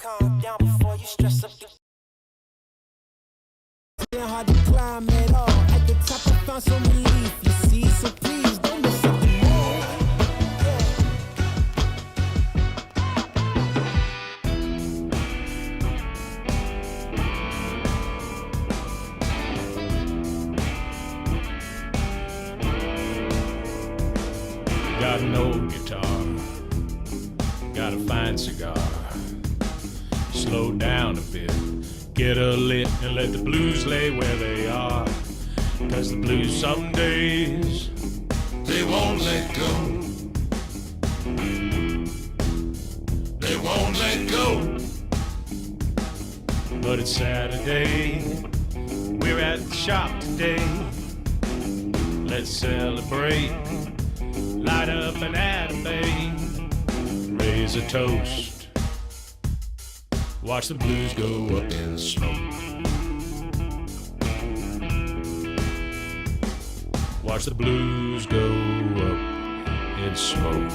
calm down before you stress up your... Hard to climb at all. At the top, I found some relief. You see, so please don't miss out the move. Got an old guitar, got a fine cigar. Slow down a bit, get a lit, and let the blues lay where they are. 'Cause the blues some days, they won't let go. They won't let go. But it's Saturday, we're at the shop today. Let's celebrate, light up an anime, raise a toast, watch the blues go up in smoke. Watch the blues go up in smoke.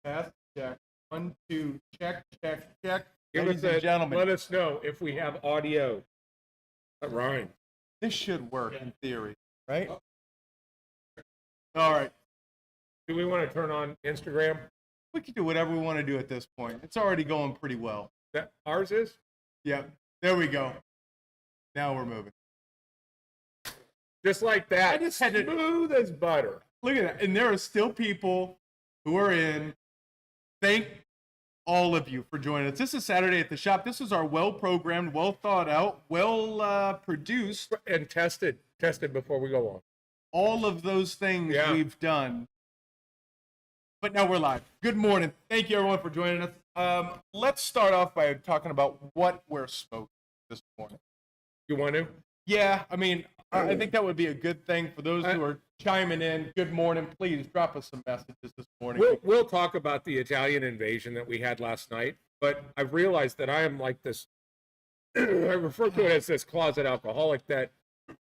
Test, check. 1, 2, check, check, check. Give Ladies us and gentlemen, let us know if we have audio. That rhyme. this should work in theory, right? All right. Do we want to turn on Instagram? We can do whatever we want to do at this point. It's already going pretty well. That ours is? Yep. There we go. Now we're moving. Just like that. I just had to- smooth as butter. Look at that. And there are still people who are in. Thank all of you for joining us. This is Saturday at the Shop. This is our well-programmed, well-thought-out, well-produced. And tested before we go on. All of those things Yeah. we've done. But now we're live. Good morning. Thank you, everyone, for joining us. Let's start off by talking about what we're smoking this morning. You want to? Yeah, I mean, I think that would be a good thing for those who are chiming in. Good morning. Please drop us some messages this morning. We'll talk about the Italian invasion that we had last night, but I've realized that I am like this. I refer to it as this closet alcoholic that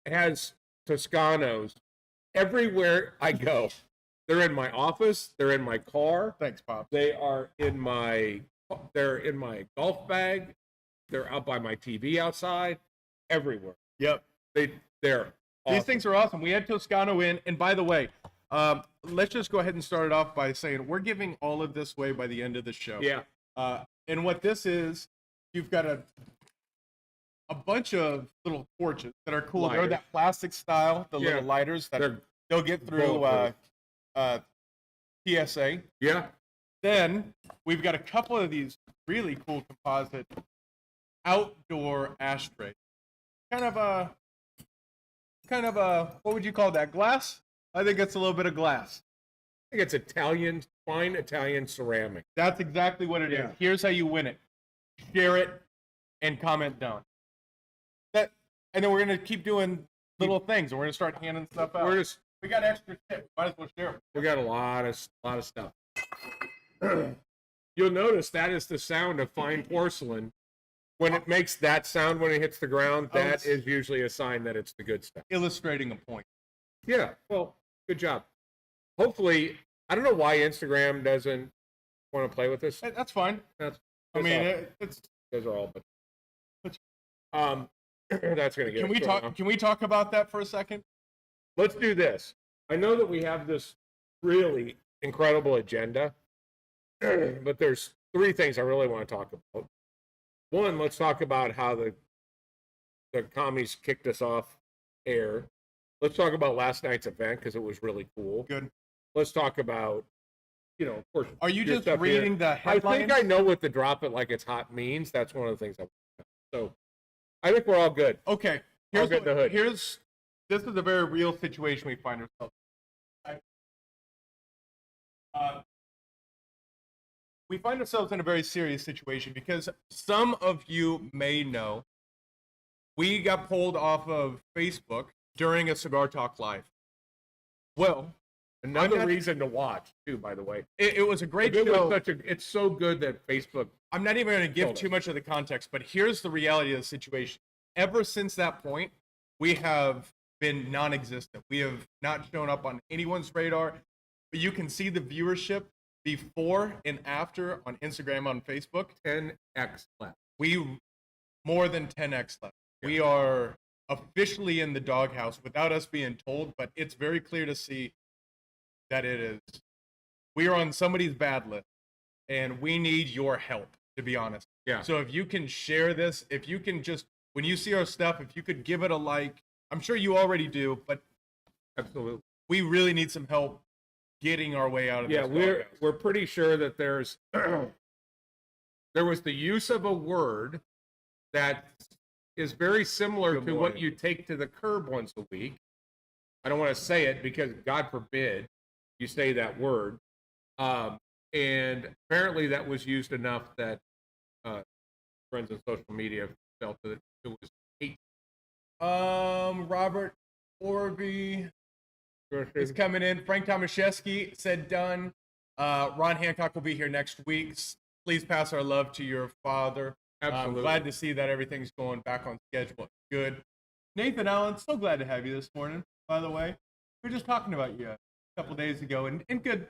has Toscanos everywhere I go. They're in my office. They're in my car. Thanks, Bob. They're in my golf bag. They're out by my TV outside. Everywhere. Yep. They're awesome. These things are awesome. We had Toscano in. And by the way, let's just go ahead and start it off by saying we're giving all of this away by the end of the show. Yeah. And what this is, you've got a bunch of little torches that are cool. They're Lighters. that plastic style, the Yeah. little lighters that they'll get through TSA. Yeah. Then we've got a couple of these really cool composite outdoor ashtrays. Kind of a, what would you call that? Glass? I think it's a little bit of glass. I think it's Italian, fine Italian ceramic. That's exactly what it is. Yeah. Here's how you win it. Share it and comment down. And then we're going to keep doing little things, and we're going to start handing stuff out. We got extra shit. Might as well share it. We got a lot of stuff. You'll notice that is the sound of fine porcelain. When it makes that sound when it hits the ground, that is usually a sign that it's the good stuff. Illustrating a point. Yeah. Well, good job. Hopefully, I don't know why Instagram doesn't want to play with this. That's fine. That's I mean, all, it's. those are all, but that's gonna get. Can we talk about that for a second? Let's do this. I know that we have this really incredible agenda, but there's 3 things I really want to talk about. One, let's talk about how the commies kicked us off air. Let's talk about last night's event because it was really cool. Good. Let's talk about, of course. Are you your just stuff reading here. the headlines? I think I know what the drop it like it's hot means. That's one of the things so I think we're all good. Okay. All good in the hood. This is a very real situation we find ourselves in. We find ourselves in a very serious situation because some of you may know we got pulled off of Facebook during a Cigar Talk Live. Well, Another reason to watch, too, by the way. it was a great It show. was it's so good that Facebook. I'm not even going to give too much of the context, but here's the reality of the situation. Ever since that point, we have been non-existent. We have not shown up on anyone's radar. But you can see the viewership before and after on Instagram, on Facebook. 10x left. We more than 10x left. Yeah. We are officially in the doghouse without us being told, but it's very clear to see that it is. We are on somebody's bad list, and we need your help, to be honest. Yeah. So if you can share this, if you can just, when you see our stuff, if you could give it a like, I'm sure you already do, but absolutely, we really need some help getting our way out of this. Yeah, we're pretty sure that there's there was the use of a word that is very similar to what you take to the curb once a week. I don't want to say it because God forbid you say that word. And apparently that was used enough that friends on social media felt that it was hate. Robert Orby is coming in. Frank Tomaszewski said done. Ron Hancock will be here next week. Please pass our love to your father. Absolutely. I'm glad to see that everything's going back on schedule. Good. Nathan Allen, so glad to have you this morning, by the way. We were just talking about you a couple days ago, and good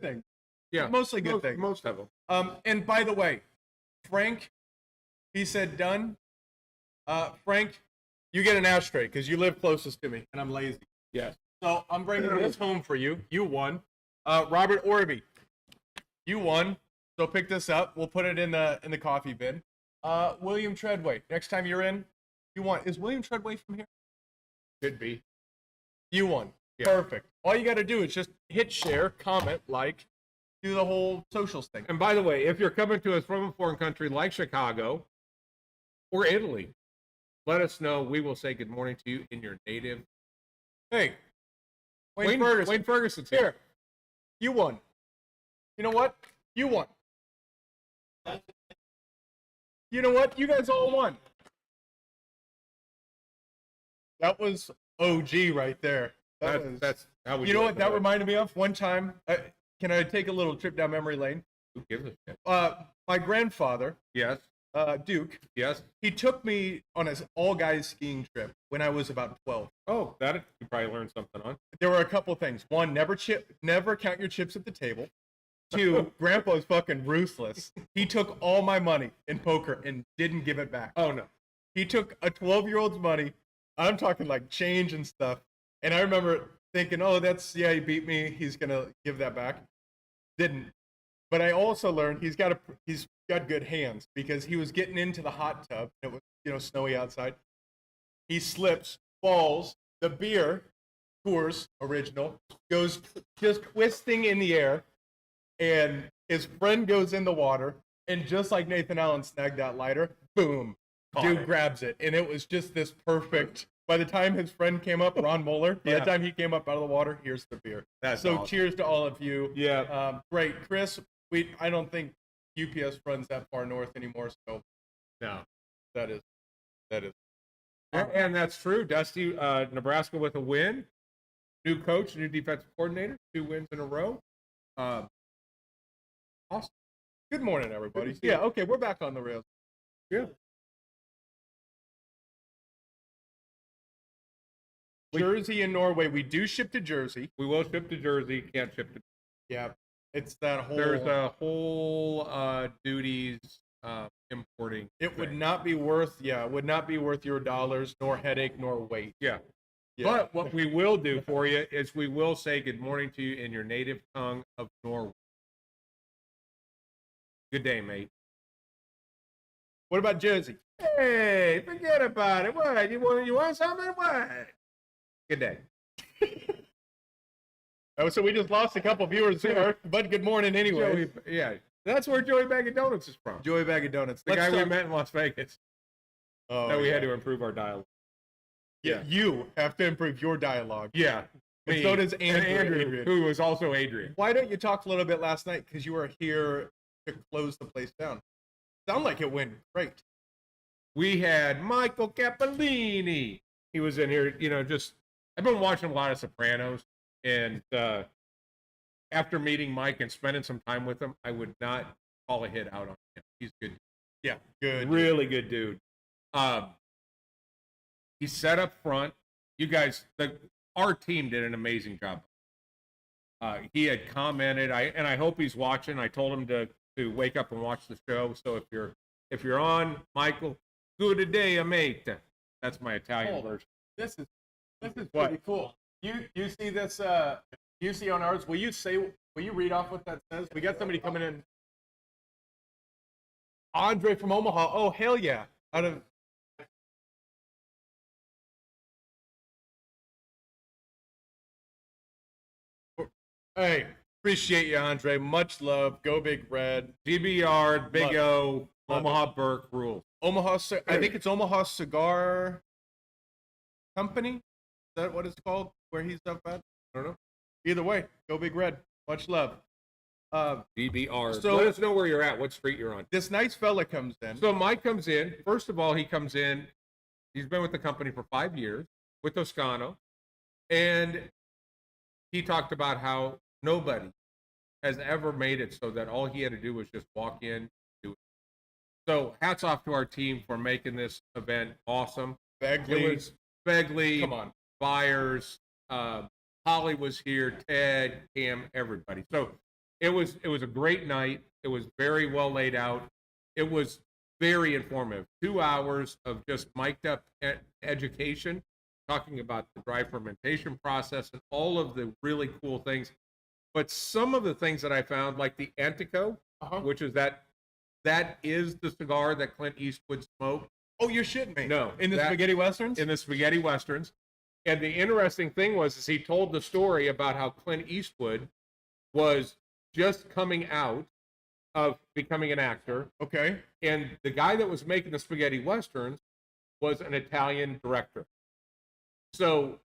things. Yeah. Mostly good things. Most of them. And by the way, Frank, he said done. Frank, you get an ashtray because you live closest to me, and I'm lazy. Yes. So I'm bringing this home for you. You won. Robert Orby, you won. So pick this up. We'll put it in the coffee bin. William Treadway, next time you're in, you won. Is William Treadway from here? Could be. You won. Yeah. Perfect. All you got to do is just hit share, comment, like, do the whole socials thing. And by the way, if you're coming to us from a foreign country like Chicago or Italy, let us know. We will say good morning to you in your native. Hey, Wayne Ferguson's here. You won. You know what? You won. You know what? You guys all won. That was OG right there. That's how we. You know what that reminded me of? One time, can I take a little trip down memory lane? Who gives a shit? My grandfather. Yes. Duke. Yes. He took me on an all-guys skiing trip when I was about 12. Oh, that you probably learned something on. There were a couple things. One, never count your chips at the table. Two, Grandpa's fucking ruthless. He took all my money in poker and didn't give it back. Oh, no. He took a 12-year-old's money. I'm talking like change and stuff. And I remember thinking, oh, he beat me. He's going to give that back. Didn't. But I also learned he's got good hands because he was getting into the hot tub. It was, snowy outside. He slips, falls. The beer, Coors Original, goes just twisting in the air. And his friend goes in the water, and just like Nathan Allen snagged that lighter, boom, dude grabs it. And it was just this perfect. By the time his friend came up, Ron Moeller, by the time he came up out of the water, here's the beer. That's awesome. Cheers to all of you. Yeah. Great. Chris, I don't think UPS runs that far north anymore, so no. That is. And that's true. Dusty, Nebraska with a win. New coach, new defensive coordinator, 2 wins in a row. Awesome. Good morning, everybody. Yeah, okay, we're back on the rails. Yeah. Jersey and Norway. We do ship to Jersey. We will ship to Jersey. Can't ship to. Yeah, it's that whole. There's a whole duties importing. It would thing. not be worth. Yeah, it would not be worth your dollars, nor headache, nor weight. Yeah. Yeah. But what we will do for you is we will say good morning to you in your native tongue of Norway. Good day, mate. What about Jersey? Hey, forget about it. What? You want something? What? Good day. Oh, so we just lost a couple viewers there, but good morning anyway. Yeah, that's where Joey Bag of Donuts is from. Joey Bag of Donuts. The guy we met in Las Vegas. Oh, That we yeah. had to improve our dialogue. Yeah, you have to improve your dialogue. Yeah. And Me so does and Andrew. Andrew, who was also Adrian. Why don't you talk a little bit last night? Because you were here to close the place down. Sound like it went great. We had Michael Cappellini. He was in here, I've been watching a lot of Sopranos, and after meeting Mike and spending some time with him, I would not call a hit out on him. He's good. Yeah, good. Really good dude. He set up front. You guys, our team did an amazing job. He had commented, I hope he's watching. I told him to wake up and watch the show. So if you're on, Michael, good day, mate. That's my Italian version. This is What? pretty cool. You see this? You see on ours? Will you read off what that says? We got somebody coming in. Andre from Omaha. Oh hell yeah! Out of. Hey, appreciate you, Andre. Much love. Go Big Red. GBR, Big O, Love Omaha Burke rules. Omaha. I think it's Omaha Cigar Company. Is that what it's called? Where he's up at? I don't know. Either way, go Big Red. Much love. GBR. So- Let us know where you're at, what street you're on. This nice fella comes in. So Mike comes in. First of all, he comes in. He's been with the company for 5 years with Toscano. And he talked about how nobody has ever made it so that all he had to do was just walk in, do it. So hats off to our team for making this event awesome. It Begley. was Begley, Come on. Byers, Holly was here, Ted, Cam, everybody. So it was a great night. It was very well laid out. It was very informative. 2 hours of just mic'd up education, talking about the dry fermentation process and all of the really cool things. But some of the things that I found, like the Antico, which is that is the cigar that Clint Eastwood smoked. Oh, you're shitting me. No, In the that- spaghetti westerns? In the spaghetti westerns. And the interesting thing is he told the story about how Clint Eastwood was just coming out of becoming an actor. Okay. And the guy that was making the spaghetti westerns was an Italian director. So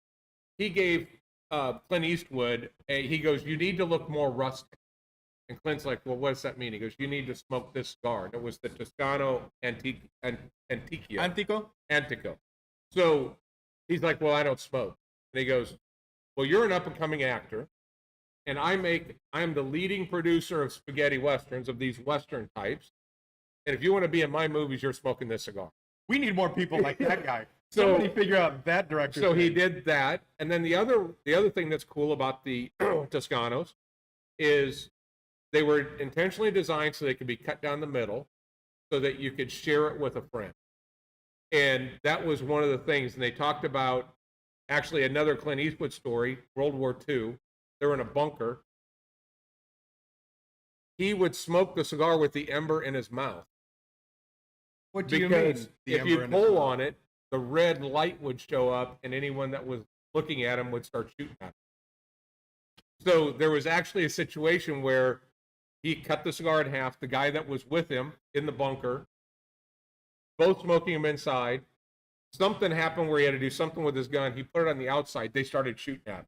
he gave Clint Eastwood, he goes, you need to look more rustic. And Clint's like, well, what does that mean? He goes, you need to smoke this cigar. And it was the Toscano Antico. Antico. So he's like, well, I don't smoke. And he goes, well, you're an up-and-coming actor, and I am the leading producer of spaghetti westerns, of these western types. And if you want to be in my movies, you're smoking this cigar. We need more people like that guy. So- Somebody figure out that director. So he did that. And then the other thing that's cool about the Toscanos is they were intentionally designed so they could be cut down the middle so that you could share it with a friend. And that was one of the things. And they talked about actually another Clint Eastwood story, World War II. They're in a bunker. He would smoke the cigar with the ember in his mouth. What do you mean? Because the if ember you in his pull mouth? on it, the red light would show up, and anyone that was looking at him would start shooting at him. So there was actually a situation where he cut the cigar in half. The guy that was with him in the bunker, both smoking him inside. Something happened where he had to do something with his gun. He put it on the outside. They started shooting at him.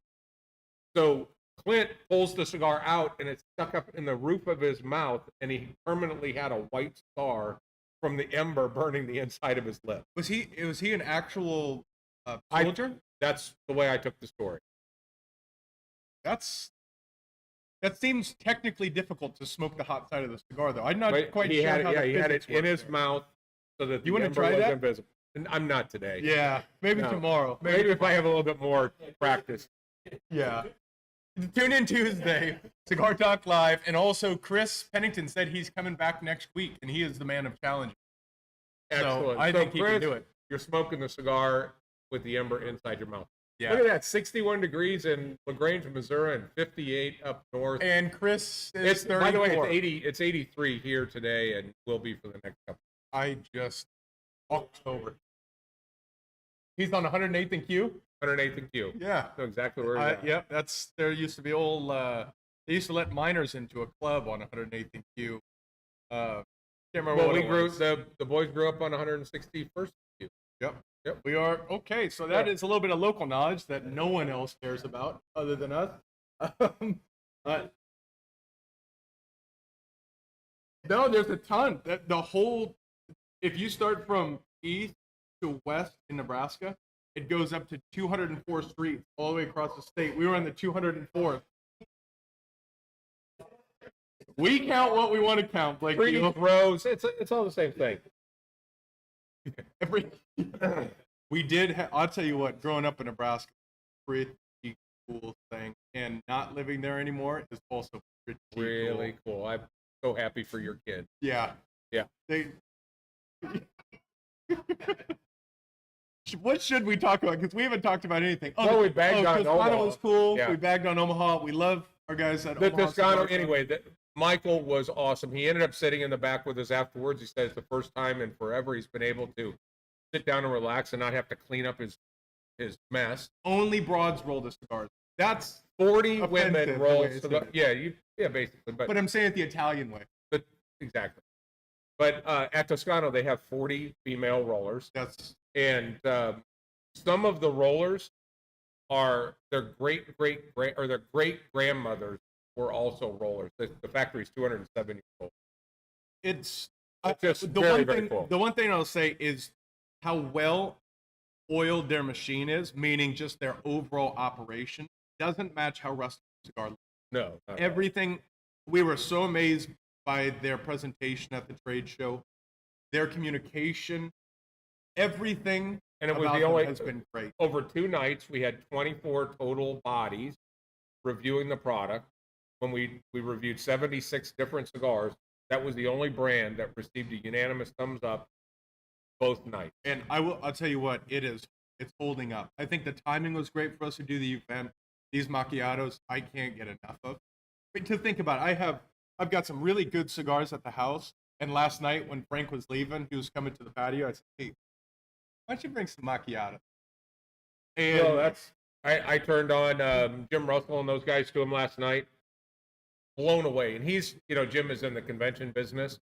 So Clint pulls the cigar out, and it stuck up in the roof of his mouth, and he permanently had a white scar from the ember burning the inside of his lip. Was he an actual soldier? That's the way I took the story. That seems technically difficult to smoke the hot side of the cigar, though. I'm not But quite he sure had how it, the he had it physics in work his there. mouth so that You the wanna ember try was that? invisible. And I'm not today. Yeah, maybe No. tomorrow. Maybe if I have a little bit more practice. Yeah. Tune in Tuesday, Cigar Talk Live, and also Chris Pennington said he's coming back next week, and he is the man of challenge. Excellent. I think he can Chris, do it. You're smoking the cigar with the ember inside your mouth. Yeah. Look at that, 61 degrees in LaGrange, Missouri, and 58 up north. And Chris is 34. By the way, it's 83 here today, and will be for the next couple. October. He's on 108th and Q. 108th and Q. Yeah. Know exactly where he's at. Yep. There used to be old. They used to let minors into a club on 108th and Q. Can't remember Well, what it was. the boys grew up on 161st Q. Yep. Yep. We are okay. So that is a little bit of local knowledge that no one else cares about other than us. No, there's a ton. The whole, if you start from east to west in Nebraska, it goes up to 204 streets all the way across the state. We were on the 204th. We count what we want to count, Blake. Three rows. It's all the same thing. We did. I'll tell you what. Growing up in Nebraska, pretty cool thing, and not living there anymore is also pretty Really cool. I'm so happy for your kid. Yeah. Yeah. They. What should we talk about? Because we haven't talked about anything. Well, we bagged on Toscano Omaha. was cool. Yeah. We bagged on Omaha. We love our guys at The Omaha. Toscano, Cigar anyway, Michael was awesome. He ended up sitting in the back with us afterwards. He said it's the first time in forever he's been able to sit down and relax and not have to clean up his mess. Only broads roll the cigars. That's 40 offensive, women the roll way it's cigars. said. Yeah, basically. but I'm saying it the Italian way. Exactly. But at Toscano, they have 40 female rollers. That's And some of the rollers are their great grandmothers were also rollers. The factory's 207 years old. it's Just the very, one very thing. cool. The one thing I'll say is how well oiled their machine is, meaning just their overall operation doesn't match how rustic cigar looks. No, not at all. Everything. We were so amazed by their presentation at the trade show, their communication, everything. And it was about the them only has been great. over 2 nights. We had 24 total bodies reviewing the product. When we reviewed 76 different cigars, that was the only brand that received a unanimous thumbs up both nights. And I'll tell you what, it's holding up. I think the timing was great for us to do the event. These macchiatos, I can't get enough of. But to think about it, I've got some really good cigars at the house. And last night when Frank was leaving, he was coming to the patio. I said, hey, why don't you bring some macchiato? And So I turned on Jim Russell and those guys to him last night. Blown away. And he's, Jim is in the convention business.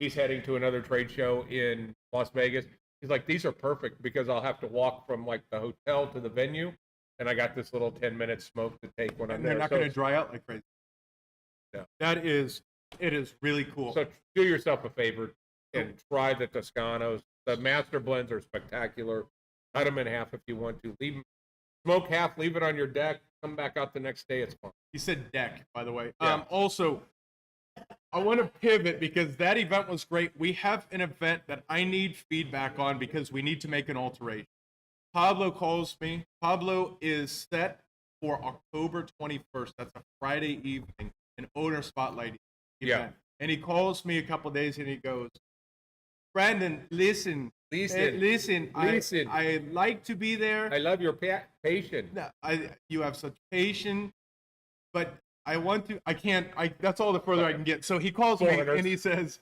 He's heading to another trade show in Las Vegas. He's like, these are perfect because I'll have to walk from like the hotel to the venue. And I got this little 10-minute smoke to take when I'm and there. they're not going to dry out like crazy. Yeah. It is really cool. So do yourself a favor and try the Toscanos. The master blends are spectacular. Cut them in half if you want to. Smoke half, leave it on your deck. Come back out the next day. It's fun. He said deck, by the way. Yeah. Also, I want to pivot because that event was great. We have an event that I need feedback on because we need to make an alteration. Pablo calls me. Pablo is set for October 21st. That's a Friday evening, an owner spotlight event. Yeah. And he calls me a couple days and he goes, Brandon, listen. Listen. I like to be there. I love your patience. No, you have such patience, but I want to. I can't. That's all the further I can get. So he calls me and he says,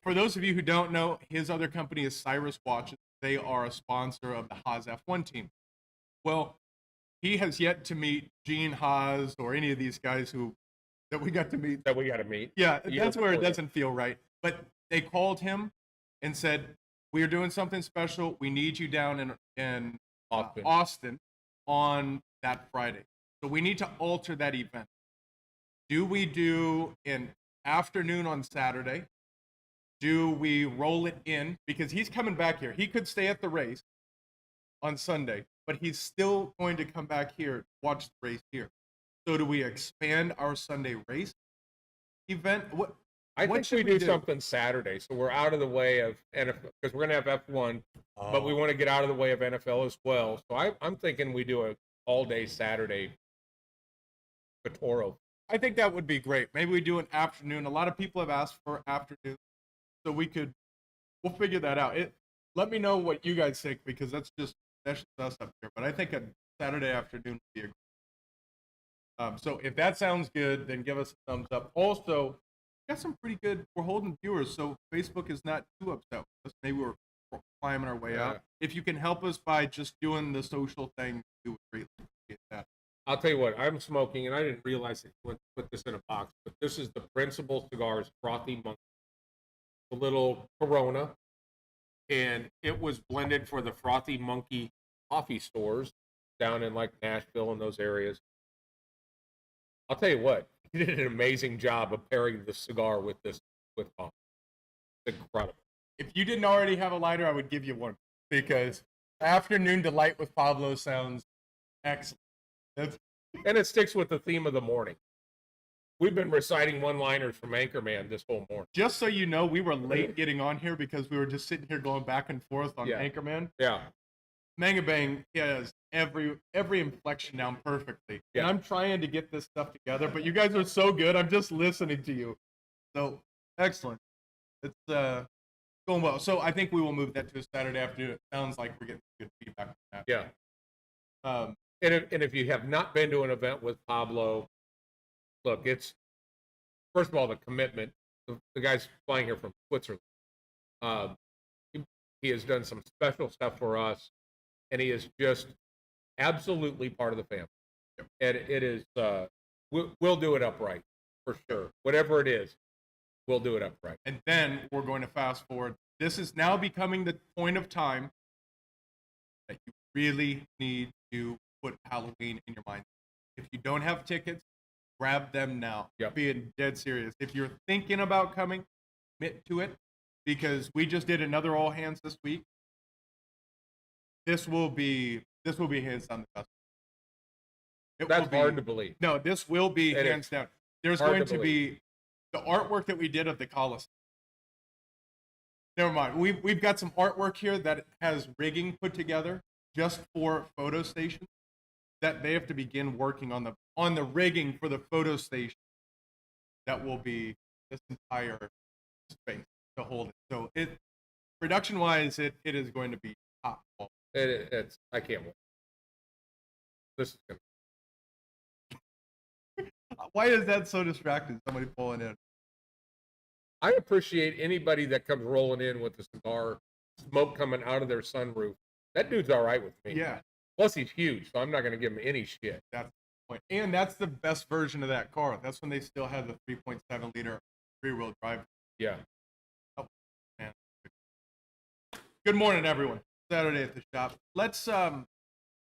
for those of you who don't know, his other company is Cyrus Watches. They are a sponsor of the Haas F1 team. Well, he has yet to meet Gene Haas or any of these guys that we got to meet. That we got to meet. Yeah, that's where it doesn't feel right. But they called him and said, we are doing something special. We need you down in Austin on that Friday. So we need to alter that event. Do we do an afternoon on Saturday? Do we roll it in? Because he's coming back here. He could stay at the race on Sunday, but he's still going to come back here, watch the race here. So do we expand our Sunday race event? I What think should we we do do? something Saturday, so we're out of the way of NFL because we're gonna have F1, but we want to get out of the way of NFL as well. So I'm thinking we do a all day Saturday Toro. I think that would be great. Maybe we do an afternoon. A lot of people have asked for afternoon, so we'll figure that out. Let me know what you guys think because that's just us up here. But I think a Saturday afternoon would be a so if that sounds good, then give us a thumbs up. Also, we got some pretty good. We're holding viewers, so Facebook is not too upset with us. Maybe we're climbing our way out. If you can help us by just doing the social thing, we would greatly appreciate that. I'll tell you what, I'm smoking, and I didn't realize that you put this in a box, but this is the Principal Cigars Frothy Monkey, a little Corona, and it was blended for the Frothy Monkey coffee stores down in like Nashville and those areas. I'll tell you what, he did an amazing job of pairing the cigar with coffee. It's incredible. If you didn't already have a lighter, I would give you one because Afternoon Delight with Pablo sounds excellent. And it sticks with the theme of the morning. We've been reciting one-liners from Anchorman this whole morning. Just so you know, we were late getting on here because we were just sitting here going back and forth on Anchorman. Yeah. Manga Bang has every inflection down perfectly. Yeah. And I'm trying to get this stuff together, but you guys are so good. I'm just listening to you. So, excellent. It's going well. So, I think we will move that to a Saturday afternoon. It sounds like we're getting good feedback on that. Yeah. And if you have not been to an event with Pablo, look, it's first of all the commitment. The guy's flying here from Switzerland. He has done some special stuff for us, and he is just absolutely part of the family. And it is we'll do it upright for sure. Whatever it is, we'll do it upright. And then we're going to fast forward. This is now becoming the point of time that you really need to put Halloween in your mind. If you don't have tickets, grab them now. Yep. Being dead serious. If you're thinking about coming, commit to it because we just did another all hands this week. This will be hands down the best. That's hard to believe. No, this will be hands down. There's going to be the artwork that we did of the Coliseum. Never mind. We've got some artwork here that has rigging put together just for photo stations that they have to begin working on the rigging for the photo station that will be this entire space to hold it. So production wise, it is going to be top quality. It's I can't wait. This is gonna. Why is that so distracting? Somebody pulling in. I appreciate anybody that comes rolling in with a cigar, smoke coming out of their sunroof. That dude's all right with me. Yeah. Plus, he's huge, so I'm not going to give him any shit. That's the point. And that's the best version of that car. That's when they still have the 3.7 liter rear-wheel drive. Yeah. Oh, man. Good morning, everyone. Saturday at the shop. Let's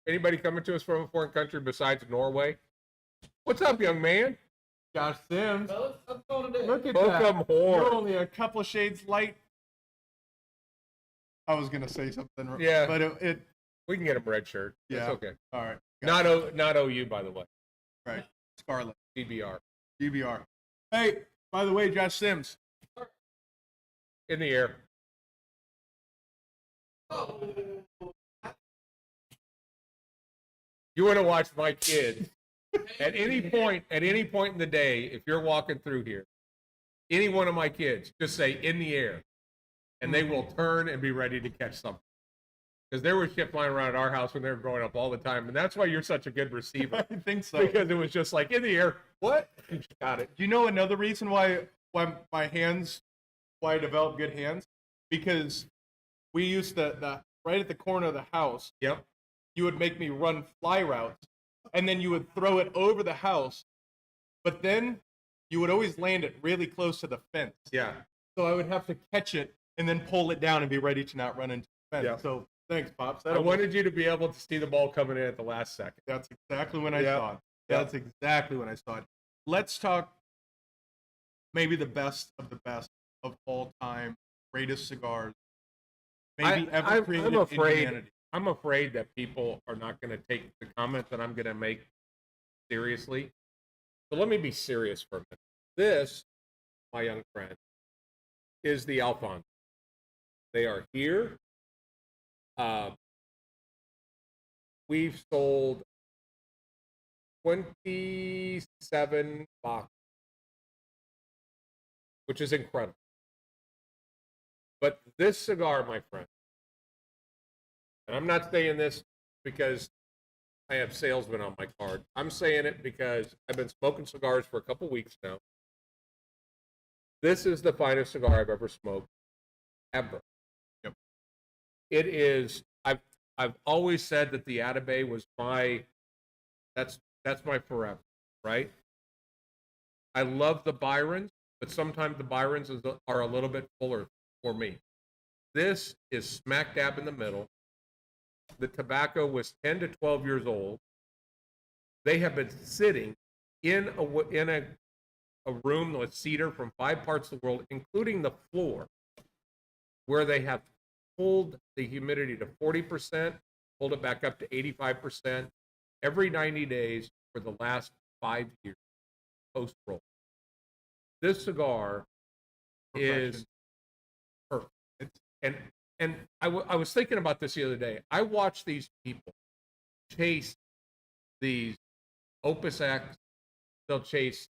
Anybody coming to us from a foreign country besides Norway? What's up, young man? Josh Sims. Look at Welcome that. home. You're only a couple of shades light. I was gonna say something. Yeah. But it We can get him red shirt. yeah. It's okay. All right. Not OU, by the way. Right. Scarlet. DBR. DBR. Hey, by the way, Josh Sims. In the air. You want to watch my kids at any point in the day, if you're walking through here, any one of my kids, just say in the air, and they will turn and be ready to catch something. Because there was shit flying around at our house when they were growing up all the time, and that's why you're such a good receiver. I think so. Because it was just like in the air. What? You got it. Do you know another reason why I developed good hands? Because we used the right at the corner of the house. Yep. You would make me run fly routes, and then you would throw it over the house, but then you would always land it really close to the fence. Yeah. So I would have to catch it and then pull it down and be ready to not run into the fence. Yeah. So thanks, Pops. I wanted you to be able to see the ball coming in at the last second. That's exactly when I Yeah. saw it. Yeah. That's exactly when I saw it. Let's talk maybe the best of all time, greatest cigars, maybe ever created in humanity. I'm afraid that people are not going to take the comment that I'm going to make seriously. So let me be serious for a minute. This my young friend, is the Alfonso. They are here. We've sold 27 boxes, which is incredible. But this cigar, my friend, and I'm not saying this because I have salesmen on my card. I'm saying it because I've been smoking cigars for a couple weeks now. This is the finest cigar I've ever smoked, ever. Yep. It is. I've always said that the Atabey was my. That's my forever, right? I love the Byrons, but sometimes the Byrons are a little bit fuller for me. This is smack dab in the middle. The tobacco was 10 to 12 years old. They have been sitting in a room with cedar from 5 parts of the world, including the floor, where they have pulled the humidity to 40%, pulled it back up to 85% every 90 days for the last 5 years post-roll. This cigar is perfect. And I was thinking about this the other day. I watch these people chase these Opus X. They'll chase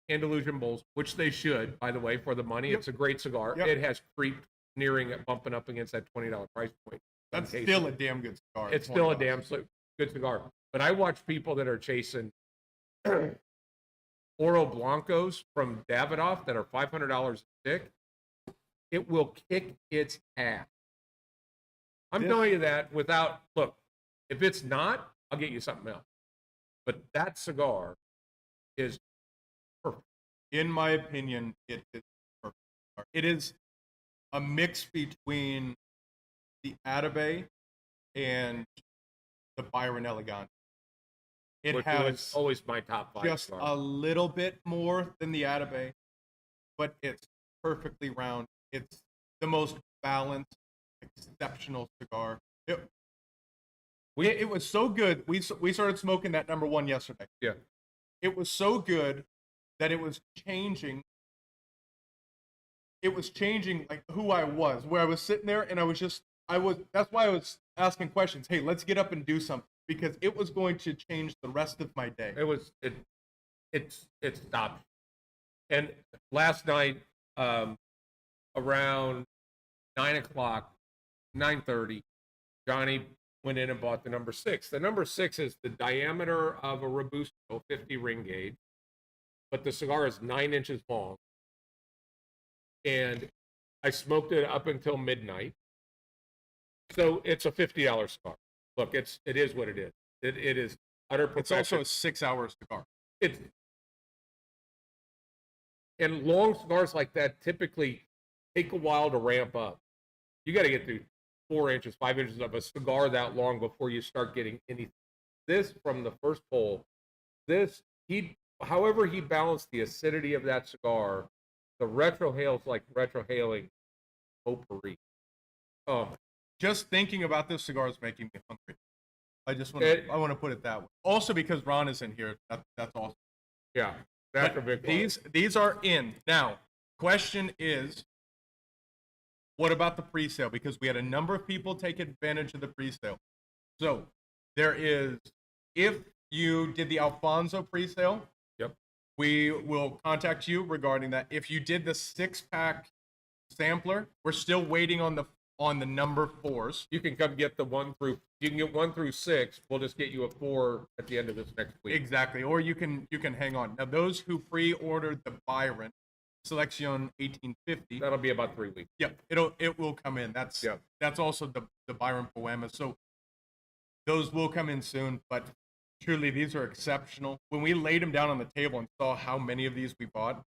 Andalusian Bulls, which they should, by the way, for the money. Yep. It's a great cigar. Yep. It has creeped nearing it, bumping up against that $20 price point. That's still a damn good cigar. It's still a damn good cigar. But I watch people that are chasing Oro Blancos from Davidoff that are $500 a stick. It will kick its ass. I'm telling you that without, look, if it's not, I'll get you something else. But that cigar is perfect. In my opinion, it is perfect. It is a mix between the Atabey and the Byron Elegante. Which has always my top 5 just cigar. A little bit more than the Atabey, but it's perfectly round. It's the most balanced, exceptional cigar. It was so good. We started smoking that number 1 yesterday. Yeah. It was so good that it was changing. It was changing like who I was, where I was sitting there and that's why I was asking questions. Hey, let's get up and do something, because it was going to change the rest of my day. It stopped. And last night, around 9:30, Johnny went in and bought the number 6. The number 6 is the diameter of a Robusto 50 ring gauge, but the cigar is 9 inches long. And I smoked it up until midnight. So it's a $50 cigar. Look, it is what it is. It is utter perfection. It's also a 6-hour cigar. And long cigars like that typically take a while to ramp up. You got to get through 4 inches, 5 inches of a cigar that long before you start getting anything. This, from the first pull, however he balanced the acidity of that cigar, the retrohale's like retrohaling potpourri. Oh, just thinking about this cigar is making me hungry. I want to put it that way. Also, because Ron is in here, that's awesome. Yeah, that's a big part. These are in now. Question is, what about the pre-sale? Because we had a number of people take advantage of the pre-sale. So there is, if you did the Alfonso pre-sale, yep, we will contact you regarding that. If you did the 6-pack sampler, we're still waiting on the number 4s. You can come get you can get 1 through 6. We'll just get you a 4 at the end of this next week. Exactly. Or you can hang on. Now, those who pre-ordered the Byron Selection 1850, that'll be about 3 weeks. Yep. It will come in. That's also the Byron Poema. So those will come in soon, but truly these are exceptional. When we laid them down on the table and saw how many of these we bought,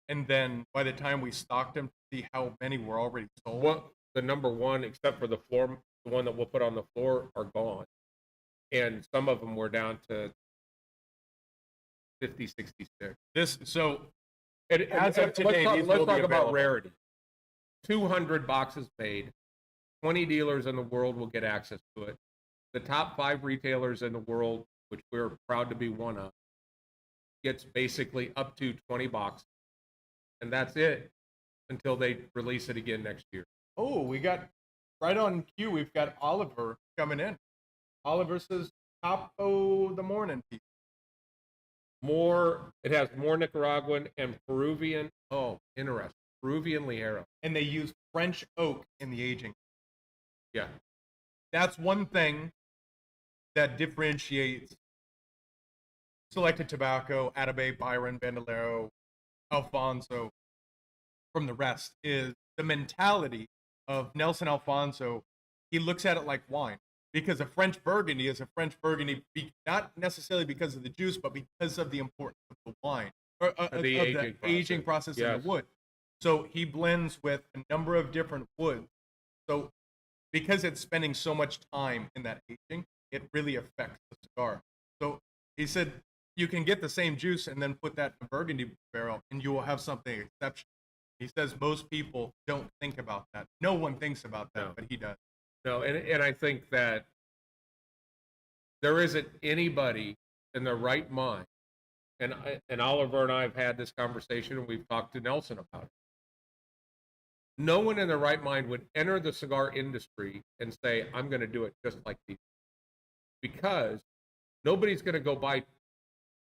and then by the time we stocked them, to see how many were already sold. Well, the number 1, except for the floor, the one that we'll put on the floor, are gone. And some of them were down to 50, 66. As of today, let's talk about rarity. 200 boxes made. 20 dealers in the world will get access to it. The top 5 retailers in the world, which we're proud to be one of, gets basically up to 20 boxes. and that's it until they release it again next year. Oh, we got right on cue. We've got Oliver coming in. Oliver says, top of the morning, people. It has more Nicaraguan and Peruvian. Oh, interesting. Peruvian Ligero. And they use French oak in the aging. Yeah. That's one thing that differentiates Selected Tobacco, Atabey, Byron, Bandolero, Alfonso from the rest is the mentality of Nelson Alfonso. He looks at it like wine, because a French Burgundy is a French Burgundy, not necessarily because of the juice, but because of the importance of the wine, or the aging process in the wood. So he blends with a number of different woods. So because it's spending so much time in that aging, it really affects the cigar. So he said you can get the same juice and then put that in a Burgundy barrel and you will have something exceptional. He says most people don't think about that. No one thinks about that, but he does. No, and I think that there isn't anybody in their right mind, and Oliver and I have had this conversation, and we've talked to Nelson about it. No one in their right mind would enter the cigar industry and say, I'm going to do it just like these. Because nobody's going to go buy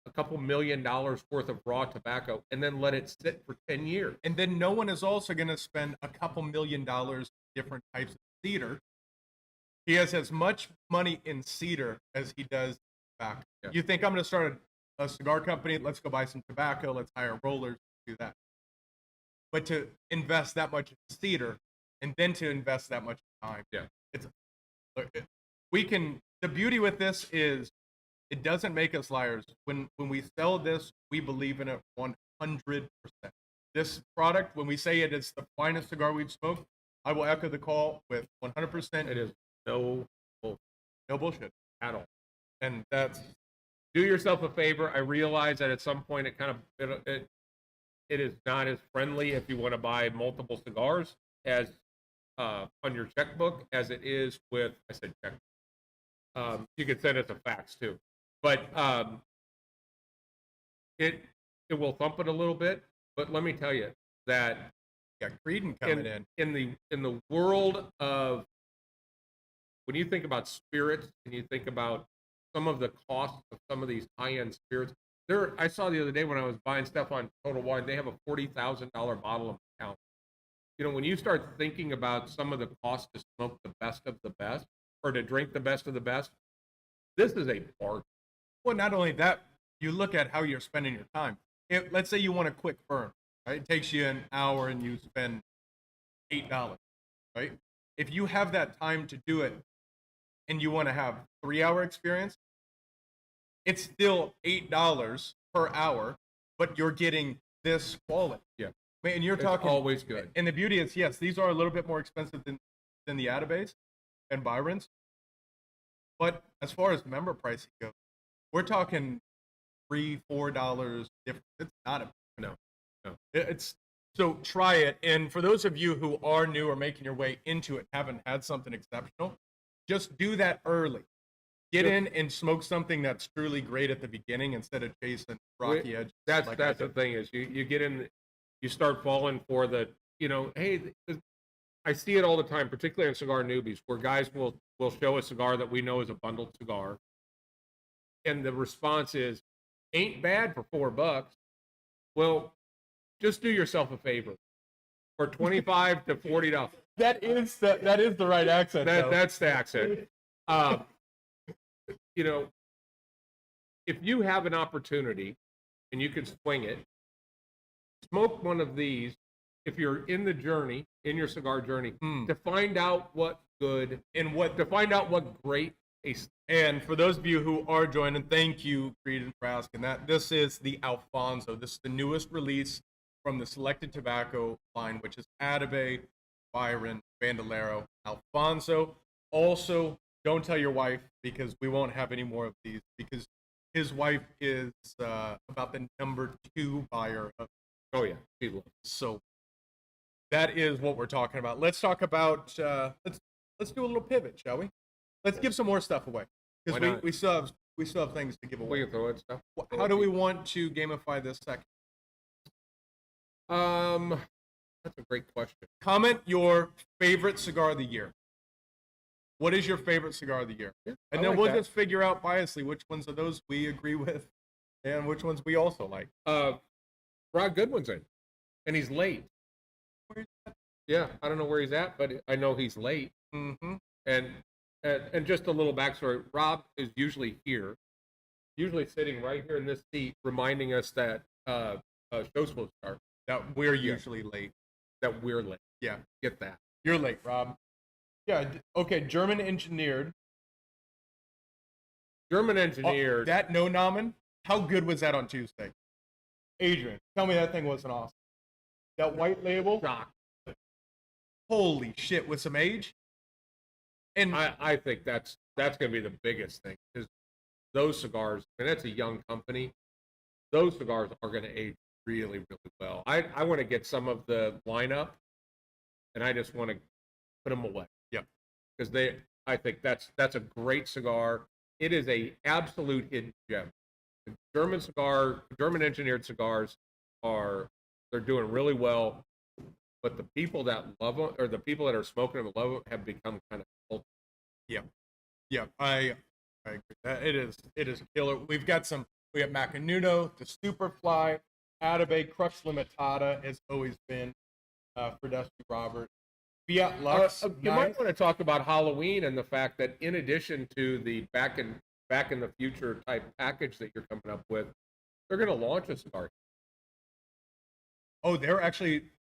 a couple $1 million worth of raw tobacco and then let it sit for 10 years. And then no one is also going to spend a couple $1 million different types of cedar. He has as much money in cedar as he does tobacco. Yeah. You think I'm going to start a cigar company? Let's go buy some tobacco. Let's hire rollers to do that. But to invest that much in cedar and then to invest that much time. Yeah. The beauty with this is it doesn't make us liars. When we sell this, we believe in it 100%. This product, when we say it is the finest cigar we've smoked, I will echo the call with 100%. It is no bullshit at all. And that's, do yourself a favor. I realize that at some point it is not as friendly if you want to buy multiple cigars as on your checkbook as it is with, I said checkbook. You can send us a fax too, but it will thump it a little bit. But let me tell you that got Creedon coming in the world of, when you think about spirits and you think about some of the costs of some of these high-end spirits, I saw the other day when I was buying stuff on Total Wine, they have a $40,000 bottle of Count. You know, when you start thinking about some of the costs to smoke the best of the best, or to drink the best of the best, this is a bargain. Well, not only that, you look at how you're spending your time. Let's say you want a quick burn, right? It takes you an hour and you spend $8, right? If you have that time to do it and you want to have 3-hour experience, it's still $8 per hour, but you're getting this quality. Yeah. And you're talking always good. And the beauty is, yes, these are a little bit more expensive than the Atabeys and Byron's. But as far as member pricing goes, we're talking $3-4 difference. It's not a no. It's so try it. And for those of you who are new or making your way into it, haven't had something exceptional, just do that early. Get in and smoke something that's truly great at the beginning instead of chasing rocky edges. That's the thing is you get in, you start falling for the, hey, I see it all the time, particularly in cigar newbies, where guys will show a cigar that we know is a bundled cigar, and the response is, ain't bad for $4. Well, just do yourself a favor. For $25 to $40. That is the right accent. That's the accent. If you have an opportunity and you can swing it, smoke one of these. If you're in the journey, in your cigar journey, to find out what good and to find out what great taste. And for those of you who are joining, thank you, Creedon, for asking that. This is the Alfonso. This is the newest release from the Selected Tobacco line, which is Atabey, Byron, Bandolero, Alfonso. Also, don't tell your wife, because we won't have any more of these, because his wife is about the number 2 buyer of. Oh yeah, she loves. So that is what we're talking about. Let's talk about. Let's do a little pivot, shall we? Let's give some more stuff away, because we still have things to give away. We can throw in stuff. How do we want to gamify this section? That's a great question. Comment your favorite cigar of the year. What is your favorite cigar of the year? Yeah, And I then like we'll that. just figure out biasly which ones of those we agree with and which ones we also like. Rod Goodwin's in, and he's late. Yeah, I don't know where he's at, but I know he's late. Mm-hmm. And just a little backstory. Rob is usually here, usually sitting right here in this seat, reminding us that show's supposed to start. That we're usually late. That we're late. Yeah. Get that. You're late, Rob. Yeah. Okay. German engineered. German engineered. That no namen. How good was that on Tuesday? Adrian, tell me that thing wasn't awesome. That white label. Shock. Holy shit, with some age. And I think that's going to be the biggest thing, because those cigars, and it's a young company, those cigars are going to age really, really well. I want to get some of the lineup, and I just want to put them away. Yeah, because I think that's a great cigar. It is a absolute hidden gem. German engineered cigars they're doing really well, but the people that love them, or the people that are smoking them and love them, have become kind of cult. Yeah, I agree. It is killer. We got Macanudo, the Superfly, Atabey, Crush Limitada has always been for Dusty Robert. Fiat Lux. You might want to talk about Halloween and the fact that, in addition to the back in the future type package that you're coming up with, they're going to launch a cigar. Oh, they're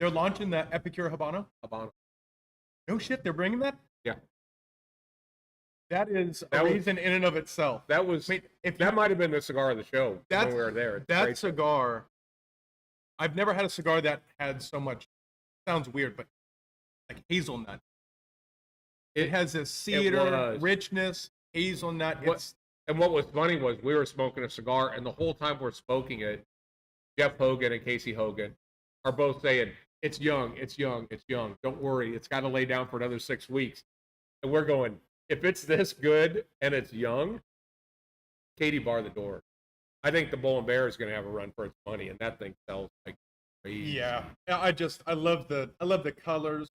launching the Epicure Habano. No shit, they're bringing that. Yeah. That is a reason in and of itself. That was, that might have been the cigar of the show when we were there. That cigar, I've never had a cigar that had so much, sounds weird, but like hazelnut. It has this cedar richness, hazelnut. And what was funny was we were smoking a cigar, and the whole time we're smoking it, Jeff Hogan and Casey Hogan are both saying, it's young, it's young, it's young. Don't worry, it's got to lay down for another 6 weeks. And we're going, if it's this good and it's young, Katie, bar the door. I think the Bull and Bear is going to have a run for its money, and that thing sells like crazy. Yeah, I love the colors.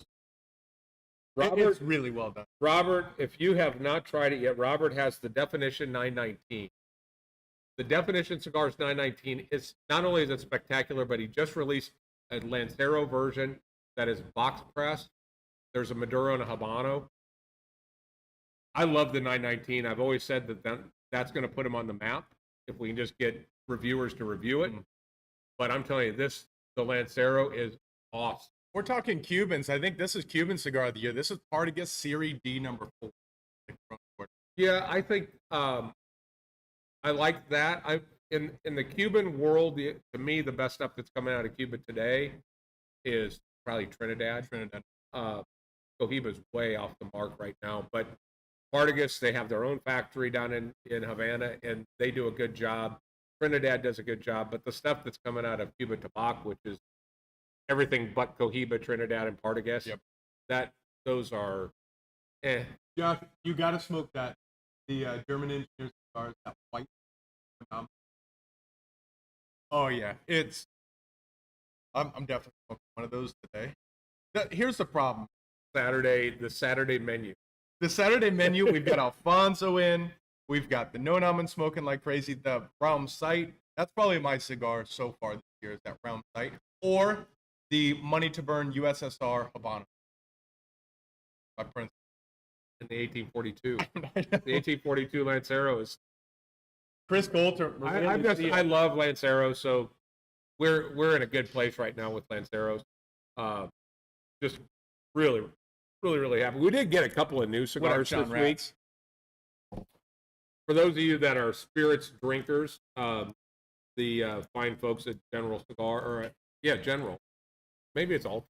Robert, it's really well done. Robert, if you have not tried it yet, Robert has the Definition 919. The Definition Cigars 919 is not only is it spectacular, but he just released a Lancero version that is box pressed. There's a Maduro and a Habano. I love the 919. I've always said that's going to put him on the map if we can just get reviewers to review it. But I'm telling you, the Lancero is awesome. We're talking Cubans. I think this is Cuban Cigar of the Year. This is Partagas Serie D number 4. Yeah, I think I like that. In the Cuban world, to me, the best stuff that's coming out of Cuba today is probably Trinidad. Cohiba's way off the mark right now, but Partagas, they have their own factory down in Havana, and they do a good job. Trinidad does a good job, but the stuff that's coming out of Cuba Tabac, which is everything but Cohiba, Trinidad, and Partagas, those are Josh, you got to smoke that. The German engineers cigars, that white. Oh yeah, I'm definitely smoking one of those today. Here's the problem. the Saturday menu. The Saturday menu, we've got Alfonso in. We've got the No Namen smoking like crazy. The Brown Sight. That's probably my cigar so far this year, is that Brown Sight. Or the Money to Burn USSR Habano. My prince. In the 1842. The 1842 Lancero is. Chris Coulter. I love Lanceros, so we're in a good place right now with Lanceros. Just really, really, really happy. We did get a couple of new cigars this week. For those of you that are spirits drinkers, the fine folks at General Cigar, General, maybe it's all,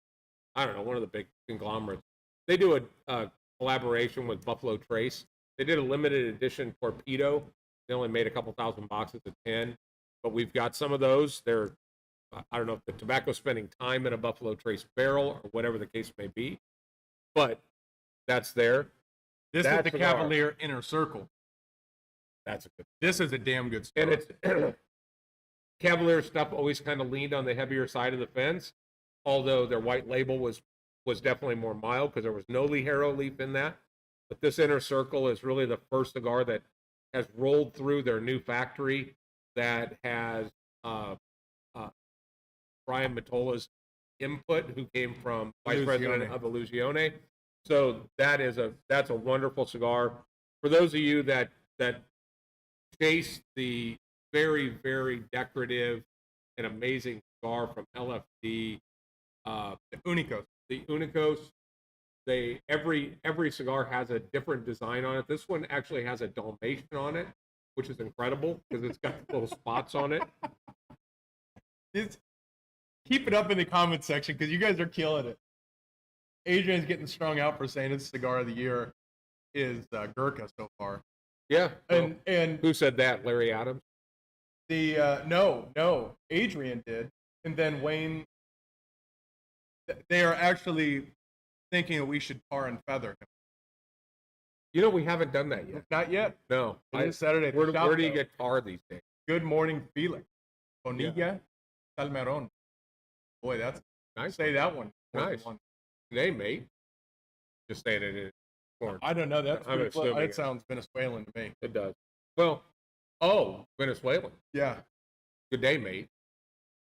I don't know, one of the big conglomerates. They do a collaboration with Buffalo Trace. They did a limited edition torpedo. They only made a couple thousand boxes of 10, but we've got some of those. They're, I don't know if the tobacco's spending time in a Buffalo Trace barrel or whatever the case may be, but that's there. This is the Cavalier Inner Circle. That's a good. This is a damn good cigar. And it's Cavalier stuff always kind of leaned on the heavier side of the fence. although their white label was definitely more mild because there was no Ligero leaf in that. But this Inner Circle is really the first cigar that has rolled through their new factory that has Brian Matola's input, who came from vice president of Illusione. So that's a wonderful cigar. For those of you that chase the very, very decorative and amazing cigar from LFD, the Unicos. Every cigar has a different design on it. This one actually has a Dalmatian on it, which is incredible because it's got little spots on it. Keep it up in the comment section because you guys are killing it. Adrian's getting strung out for saying his cigar of the year is Gurkha so far. Yeah, well, and who said that? Larry Adams. No, Adrian did, and then Wayne. They are actually thinking that we should tar and feather him. You know, we haven't done that yet. Not yet. No. Saturday. Where do you get tar these days? Good morning, Felix. Bonilla Salmeron. Boy, that's nice. Say that one. Nice. Hey, mate. Just saying it in corn. I don't know. That sounds Venezuelan to me. It does. Well, Venezuelan. Yeah. Good day, mate.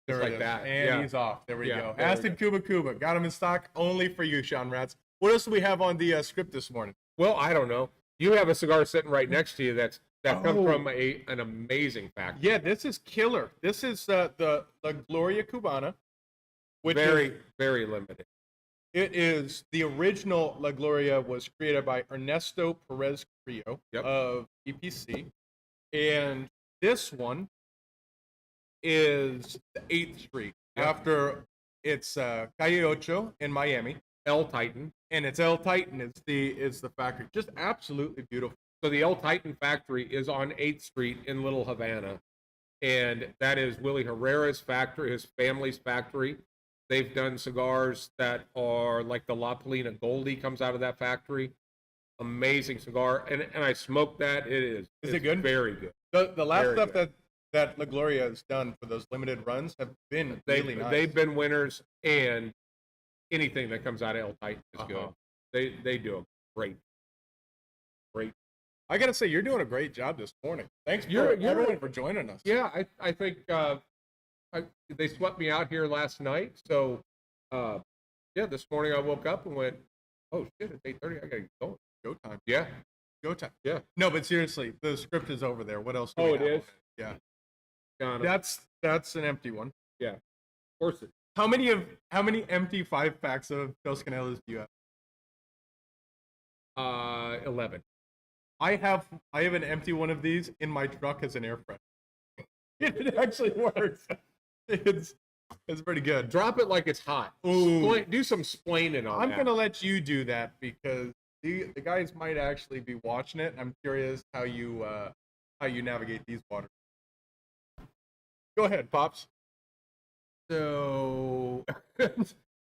Just like that. And he's off. There we go. Acid Cuba. Got him in stock only for you, Sean Ratz. What else do we have on the script this morning? Well, I don't know. You have a cigar sitting right next to you that comes from an amazing factory. Yeah, this is killer. This is the La Gloria Cubana. Which very limited. It is the original La Gloria was created by Ernesto Perez Carrillo of EPC. And this one is the 8th Street after it's Calle Ocho in Miami. El Titan. And it's El Titan is the factory. Just absolutely beautiful. So the El Titan factory is on 8th Street in Little Havana. And that is Willie Herrera's factory, his family's factory. They've done cigars that are like the La Polina Goldie comes out of that factory. Amazing cigar. And I smoked that. Is it good? Very good. The last stuff that La Gloria has done for those limited runs have been really nice. They've been winners, and anything that comes out of El Titan is good. They do a great. I got to say, you're doing a great job this morning. Thanks everyone for joining us. Yeah, I think they swept me out here last night. So, this morning I woke up and went, oh, shit, it's 8:30. I got to get going. Go time. Yeah. Go time. Yeah. No, but seriously, the script is over there. What else do we have? It is? Yeah. That's an empty one. Yeah. Of course it is. How many empty 5-packs of Toscanellas do you have? 11. I have an empty one of these in my truck as an air freshener. It actually works. It's pretty good. Drop it like it's hot. Ooh. Do some splaining on I'm that. gonna let you do that because the guys might actually be watching it. I'm curious how you navigate these waters. Go ahead, Pops. So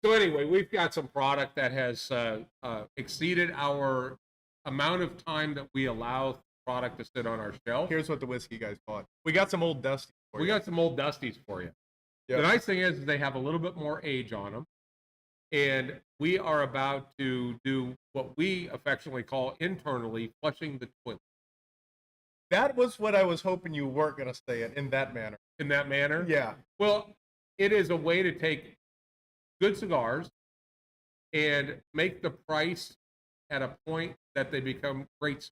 anyway, we've got some product that has exceeded our amount of time that we allow product to sit on our shelf. Here's what the whiskey guys bought. We got some old Dusties for you. We got some old Dusties for you. Yep. The nice thing is they have a little bit more age on them. And we are about to do what we affectionately call internally flushing the toilet. That was what I was hoping you weren't going to say it in that manner. In that manner? Yeah. Well, it is a way to take good cigars and make the price at a point that they become great.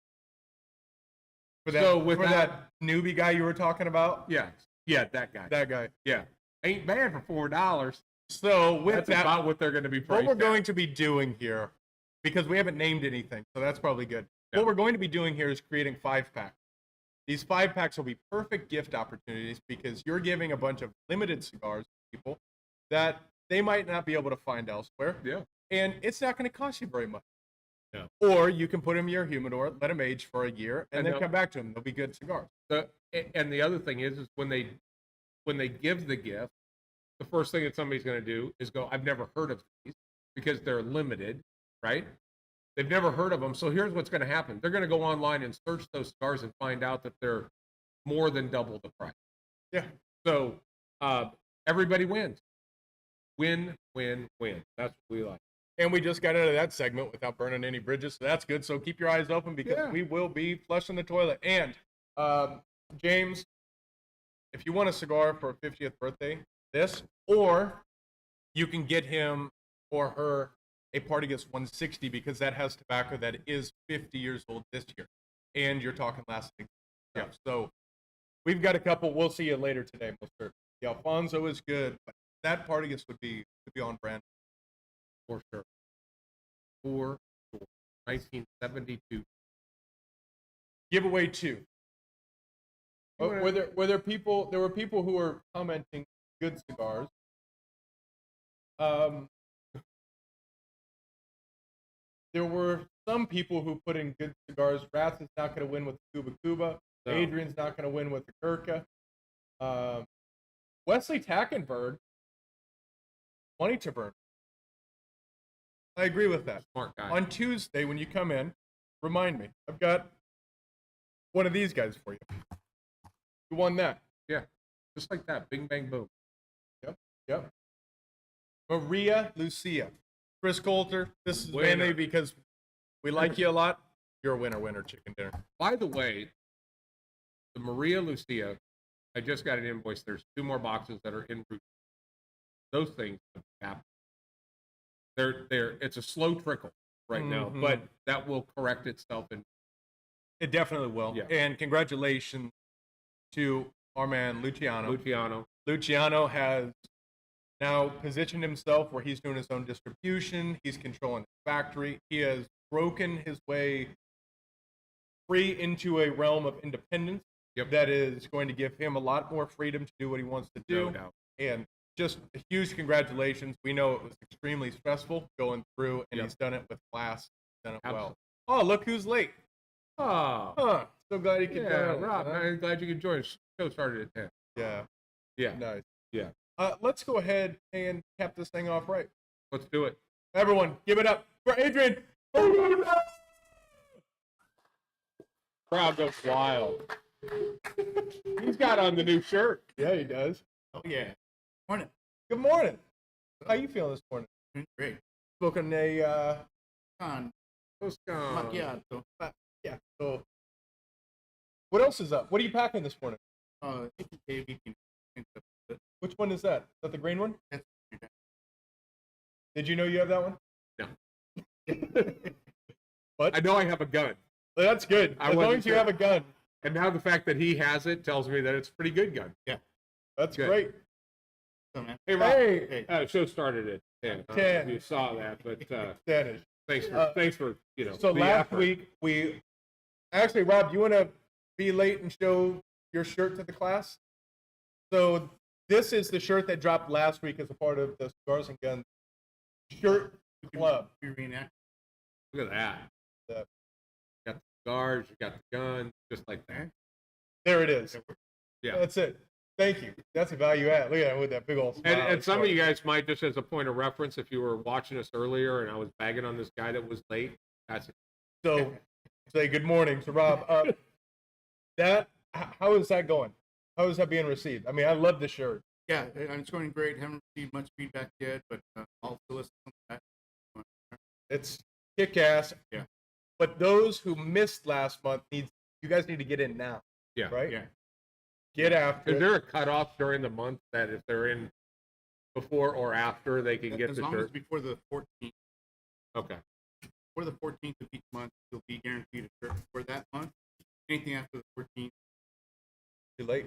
For that newbie guy you were talking about? Yeah. Yeah, that guy. That guy. Yeah. Ain't bad for $4. So that's about what they're going to be priced. What we're going to be doing here, because we haven't named anything, so that's probably good. Yeah. What we're going to be doing here is creating 5-packs. These 5-packs will be perfect gift opportunities because you're giving a bunch of limited cigars to people that they might not be able to find elsewhere. Yeah. And it's not going to cost you very much. Yeah. Or you can put them in your humidor, let them age for a year, and then come back to them. They'll be good cigars. And the other thing is when they give the gift, the first thing that somebody's going to do is go, I've never heard of these because they're limited, right? They've never heard of them. So here's what's going to happen. They're going to go online and search those cigars and find out that they're more than double the price. Yeah. So everybody wins. Win, win, win. That's what we like. And we just got out of that segment without burning any bridges, so that's good. So keep your eyes open because we will be flushing the toilet. And James, if you want a cigar for a 50th birthday, or you can get him or her a Party Gets 160 because that has tobacco that is 50 years old this year. And you're talking lasting. Yeah. So we've got a couple. We'll see you later today, most certainly. The Alfonso is good, but that Party Gets would be on brand. For sure. For sure. 1972. Giveaway 2. There were people who were commenting good cigars. There were some people who put in good cigars. Rats is not going to win with the Cuba. No. Adrian's not going to win with the Kirka. Wesley Tackenberg, money to burn. I agree with that. Smart guy. On Tuesday, when you come in, remind me. I've got one of these guys for you. You won that. Yeah. Just like that. Bing, bang, boom. Yep. Maria Lucia. Chris Coulter, this is mainly because we like you a lot. You're a winner, chicken dinner. By the way, the Maria Lucia, I just got an invoice. There's 2 more boxes that are en route. Those things happen. It's a slow trickle right now, but that will correct itself. It definitely will. Yeah. And congratulations to our man, Luciano. Luciano has now positioned himself where he's doing his own distribution. He's controlling his factory. He has broken his way free into a realm of independence that is going to give him a lot more freedom to do what he wants to do. No doubt. And just a huge congratulations. We know it was extremely stressful going through, and he's done it with class. Done it well. Oh, look who's late. Oh. So glad you could join us. Rob, I'm glad you could join us. Show started at 10. Yeah. Nice. Yeah. Let's go ahead and cap this thing off right. Let's do it. Everyone, give it up for Adrian. Crowd goes wild. He's got on the new shirt. Yeah, he does. Oh, yeah. Morning. Good morning. How you feeling this morning? Great. Smoking a Macchiato. yeah. So, what else is up? What are you packing this morning? Which one is that? Is that the green one? That's Did you know you have that one? No. What? I know I have a gun. Well, that's good. As long as you have a gun. And now the fact that he has it tells me that it's a pretty good gun. Yeah. That's good. Great. So, man. Hey, Rob. Hey. Show started at 10. 10. You saw that, but 10-ish. thanks for So the last effort. week we actually, Rob, you want to be late and show your shirt to the class? So this is the shirt that dropped last week as a part of the Cigars and Guns shirt club. We reenact. Look at that. Yeah. You got the cigars, you got the gun, just like that. There it is. Yeah. That's it. Thank you. That's a value add. Look at that with that big old smile. And some of you guys might, just as a point of reference, if you were watching us earlier and I was bagging on this guy that was late, that's it. So say good morning to Rob. How is that going? How is that being received? I mean, I love the shirt. Yeah, it's going great. Haven't received much feedback yet, but I'll listen to that. It's kick ass. Yeah. But those who missed last month you guys need to get in now. Yeah. Right? Yeah. Get after Is it. there a cutoff during the month that if they're in before or after they can get As the long shirt? as before the 14th. Okay. Before the 14th of each month, you'll be guaranteed a shirt for that month. Anything after the 14th. Too late.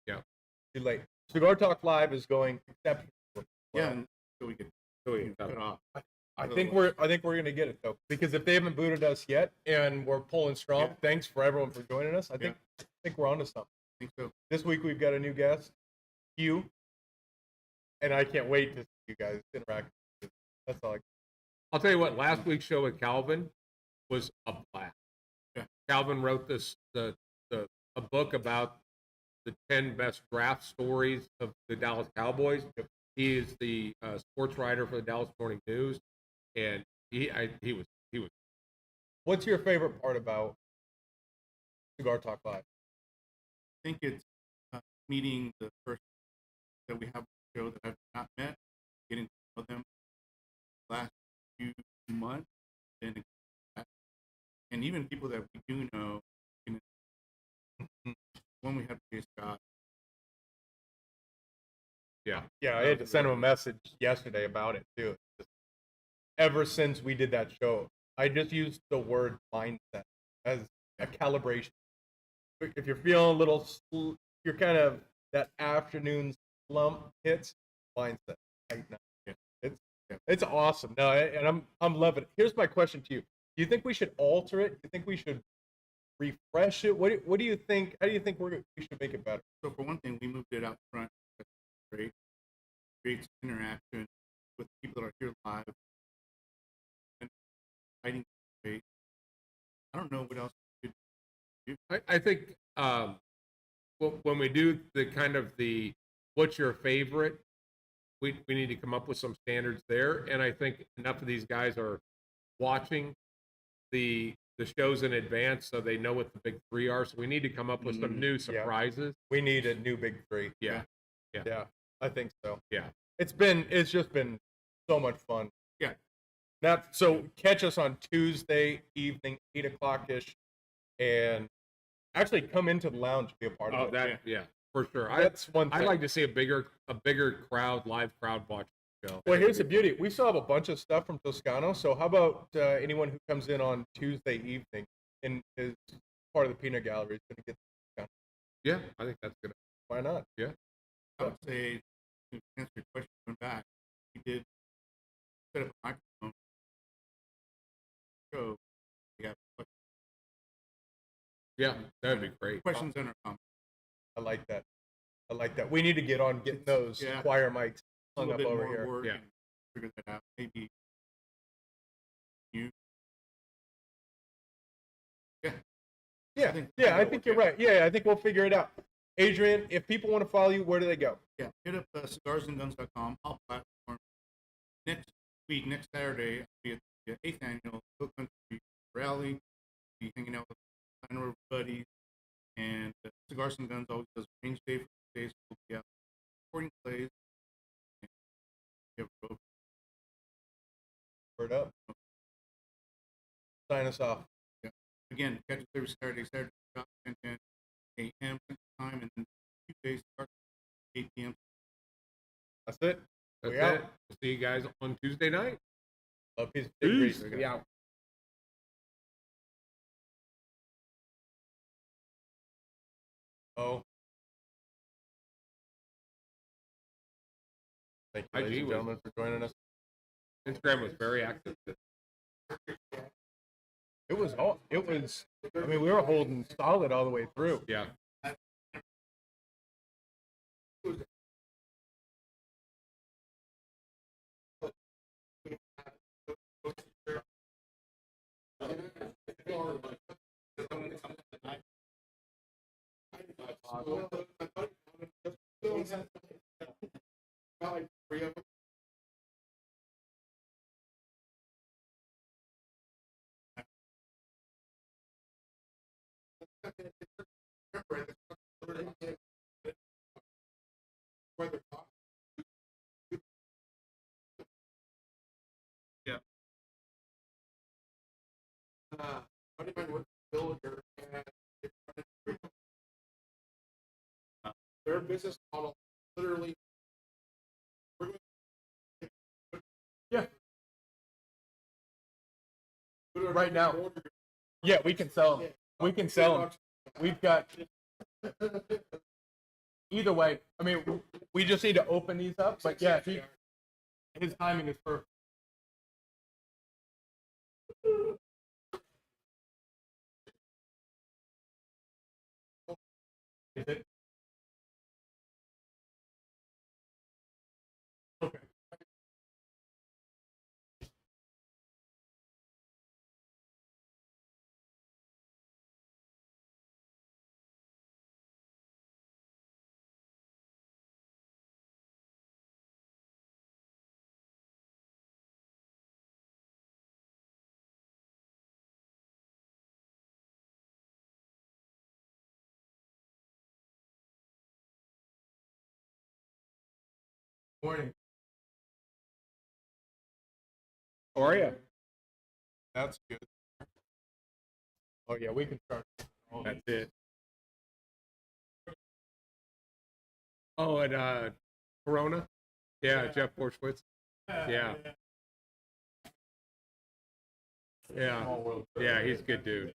Yeah. Too late. Cigar Talk Live is going exceptionally. Yeah, until we get cut cut off. I think we're gonna get it though, because if they haven't booted us yet and we're pulling strong, Yeah. thanks for everyone for joining us. I think we're onto something. I think so. This week we've got a new guest, Hugh, and I can't wait to see you guys interact. That's all. I'll tell you what, last week's show with Calvin was a blast. Yeah. Calvin wrote a book about the 10 best draft stories of the Dallas Cowboys. He is the sports writer for the Dallas Morning News, and he was. What's your favorite part about Cigar Talk Live? I think it's meeting the person that we have on the show that I've not met. getting to know them last few months, and even people that we do know, you know, when we have Jay Scott. Yeah. Yeah, I had to send him a message yesterday about it too. Ever since we did that show, I just used the word mindset as a calibration. If you're feeling a little, you're kind of that afternoon slump hits, mindset. Right now. Yeah. It's awesome. No, and I'm loving it. Here's my question to you: do you think we should alter it? Do you think we should refresh it? What do you think? How do you think we should make it better? So for one thing, we moved it out front. That's great. Creates interaction with people that are here live. And fighting space. I don't know what else we could do. I think when we do the kind of the what's your favorite, we need to come up with some standards there. And I think enough of these guys are watching the shows in advance so they know what the big three are. So we need to come up with some new surprises. We need a new big three. Yeah. I think so. Yeah. It's just been so much fun. Yeah. Now, so catch us on Tuesday evening, 8:00 ish, and actually come into the lounge and be a part of it. Yeah, for sure. That's one thing. I'd like to see a bigger crowd, live crowd watch the show. Well, here's the beauty. We still have a bunch of stuff from Toscano. So how about anyone who comes in on Tuesday evening and is part of the Peanut Gallery is going to get Toscano? Yeah, I think that's good. Why not? Yeah. I would say, to answer your question, going back, we did set up a microphone. Show. We got Yeah, that'd be great. questions and our comments. I like that. We need to get on getting those choir mics A hung little up bit over more here. work Yeah. and figure that out. Maybe you. Yeah. I think you're right. Yeah, I think we'll figure it out. Adrian, if people want to follow you, where do they go? Yeah, hit up cigarsandguns.com, our platform. Next week, next Saturday, I'll be at the 8th annual Hill Country Rally. Be hanging out with our buddies. And Cigars and Guns always does range day for days. We'll be out recording plays. And give a Word up. Sign us off. Yeah. Again, catch us every Saturday, 10 a.m. time, and then Tuesdays start 8 p.m. That's it. That's We it. out. We'll see you guys on Tuesday night. Love, peace, Peace. We out. Oh. Thank you, ladies and gentlemen, for joining us. Instagram was very active. It was, I mean, we were holding solid all the way through. Yeah. Their business model literally. Yeah. Right now. Yeah, we can sell them. We can sell them. We've got. Either way, I mean, we just need to open these up. But yeah, his timing is perfect. Is it? Okay. Morning. How are you? That's good. Oh yeah, we can start. That's it. Oh, and Corona. Yeah, Jeff Borschwitz. Yeah. Yeah, he's a good dude.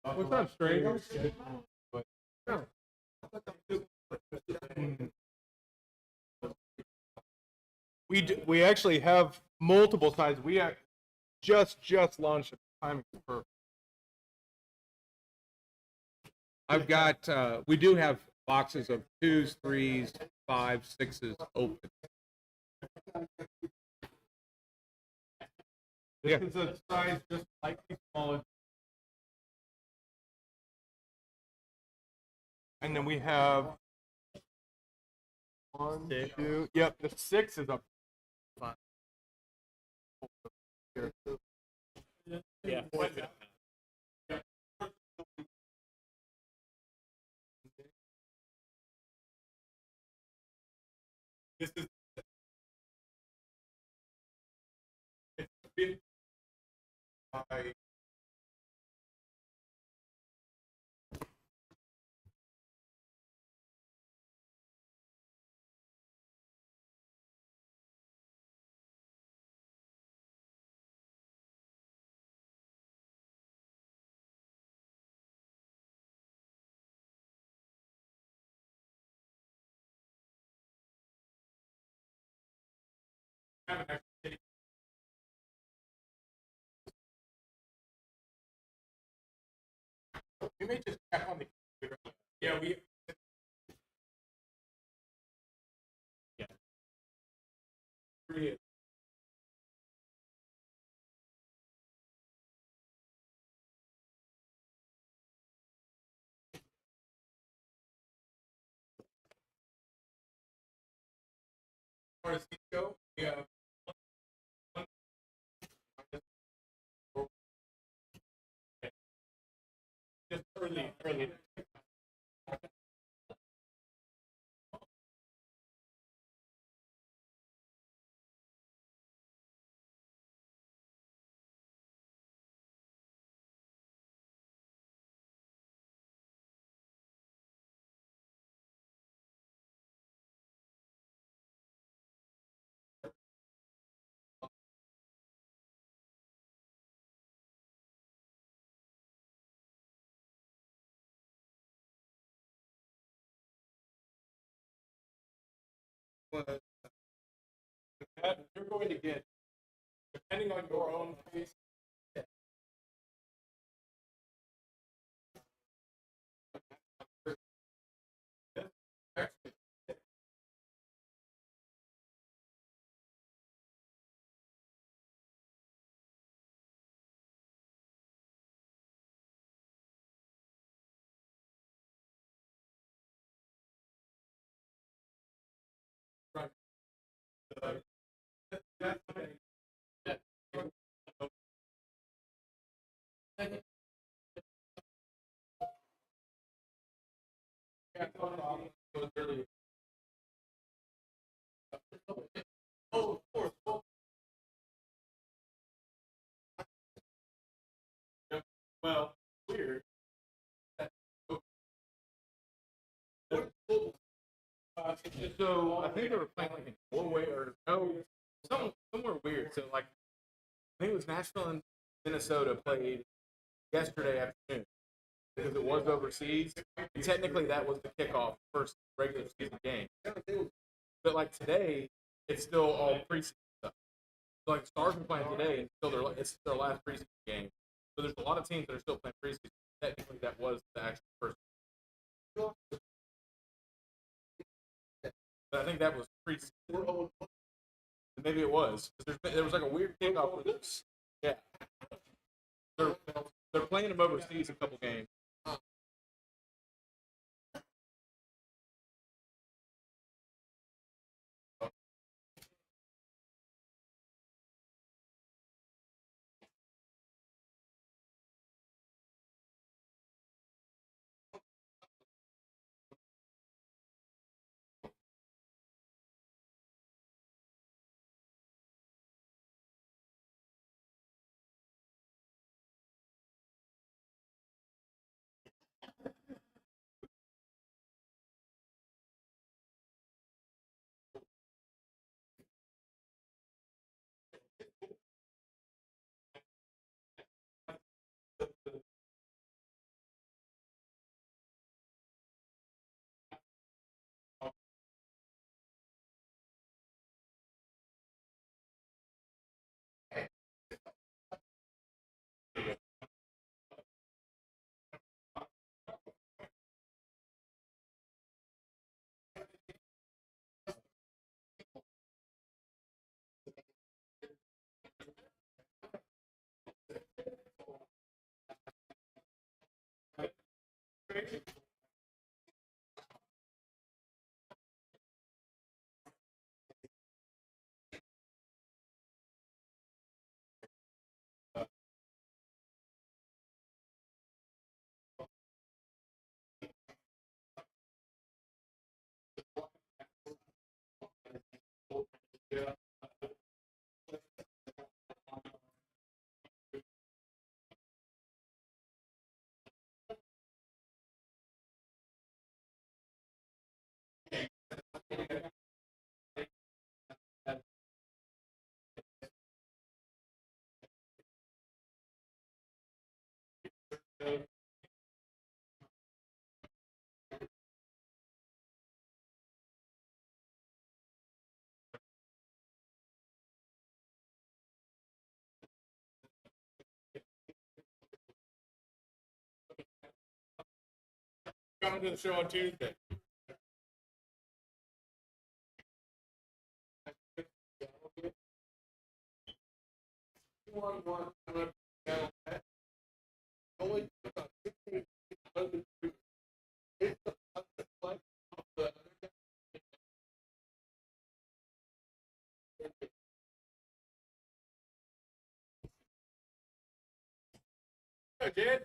What's up, stranger? No. We actually have multiple sizes. We just launched it. Timing is perfect. I've got. We do have boxes of 2s, 3s, 5s, 6s open. This is a size just slightly smaller. And then we have 1, 2. Yep, the 6 is up. Yeah. This is it's been by we may just check on the computer. Yeah, we yeah. 3 as far as these go, we have just early. But you're going to get, depending on your own taste. Oh, of course. Well, weird. So I think they were playing like in Norway or no, somewhere weird. So like I think it was Nashville and Minnesota played yesterday afternoon because it was overseas. And technically, that was the kickoff first regular season game. But like today, it's still all preseason stuff. So like the Stars are playing today, and it's their last preseason game. So there's a lot of teams that are still playing preseason. Technically, that was the actual first. But I think that was preseason. Maybe it was. There was like a weird kickoff with this. Yeah. They're playing them overseas a couple games. Coming to the show on Tuesday. Did?